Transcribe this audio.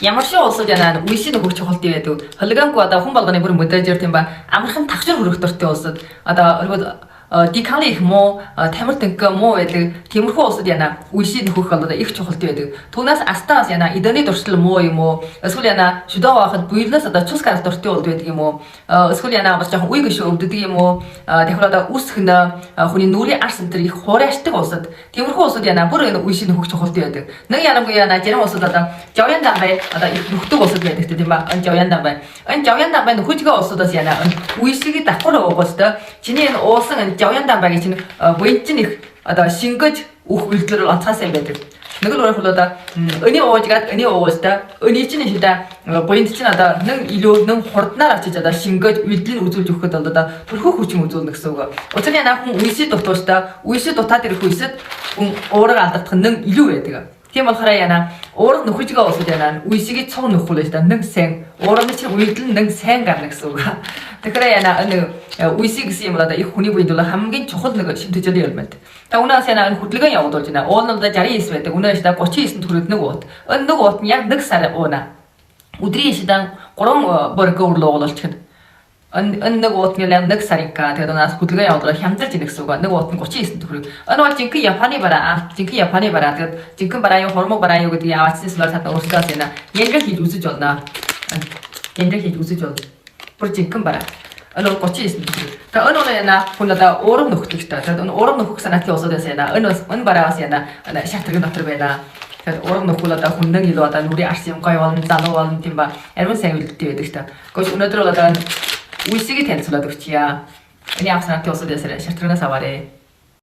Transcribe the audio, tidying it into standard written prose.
ямар шиг улсууд яна үеийн нөхөж чухал дээ гэдэг. Холигонку одоо хүн болгоны бүр модажер тийм ба амархан тагшир хөрөх дуртай улсууд одоо дикали их мо тамир тэнк мо гэдэг тиймэрхүү улсууд яна үеийн нөхөх бол их чухал дээ гэдэг. Түүнээс астаас яна эдний дуршил мо юм уу? Эсвэл яна шүдөө байхад буйлнаас одоо цус гар дуртай бол байдаг юм уу? Эсвэл яна бас жоохон үе гişүү өвддөг юм уу? Тэгэхээр одоо үсгэн хүний нүрийн арс энэ их хуурайшдаг улсууд. Тиймэрхүү улсууд яна бүр энэ үеийн нөхөх чухал дээ байдаг. Нэг ярамгүй яна жирийн улсууд одоо жавьян дамбай одоо их нөхдөг улсууд байдаг тийм ба. Энэ жавьян дамбай. Энэ жавьян дамбай нөхөжгөө улсуудаас яна үеийг давхар өгөөстэй. Чиний энэ уусан жавьян дамбайг чинь буянчин их одоо шингэж өөх үйлдэлээр онцгаас юм байдаг. Нэг л өөрөөр хэлбэл өний уужгаад өний уустай өний чинь шидэ буянт чинь одоо нэг илүү нэг хурднаар очиж одоо шингэж үйлдэлийг үзүүлж өгөхөд бол одоо төрхөө хүчин үзүүлнэ гэсэн үг. Учир нь яна хүн үеийн дутуустай үеийн дутаад ирэх үеэд хүн уурыг алдах нь илүү байдаг. Тийм болохоор яна уурах нөхөжгөө улсууд яна үеийг цог нөхөх л байна. Нэг сайн уурын чинь үйлдэл нэг сайн гарна гэсэн үг. Тэгэхээр яна үеийг гэсэн юм бол их хүний буйд бол хамгийн чухал нэг шимтгийлийн элемент. Та өнөөс яна хөдөлгөөн явуулж байна. Уул нь 69 байдаг. Өнөөс та 39 төгрөг нэг уут. Нэг уут нь яг нэг сар ууна. Өдрийн шидан 3 борг өрлөглөлчих. Нэг уут нь нэг сарынка. Тэгээд өнөөс хөдөлгөөн явуулаад хямдалж ийн гэсэн үг. Нэг уут нь 39 төгрөг. Энэ бол жинхэнэ Японы бараа. Жинхэнэ Японы бараа. Тэгээд жинхэнэ бараа юу хормог бараа юу гэдэг яваадсан зүйл та өөрсдөөс яна. Яндрах хийж үзэж болно. Яндрах хийж үзэж болно. Бүр жинхэнэ бараа. Энэ 39 төгрөг. Тэгээд энэ яна хүн одоо уурам нөхдөг та. Тэгээд уурам нөхөх санаатай улсуудаас яна. Энэ бараагаас яна шатрын дотор байна. Тэгээд уурам нөхөл одоо хүндэн илүү одоо нүрийн арс юм гоё болно, залуу болно тийм ба. Арвин сайн үйлдэлтэй байдаг та. Гэхдээ өнөөдөр бол одоо үеийг танилцуулаад өгчийа. Эний авсанаатай улсуудаас шатрынаас аваарэ.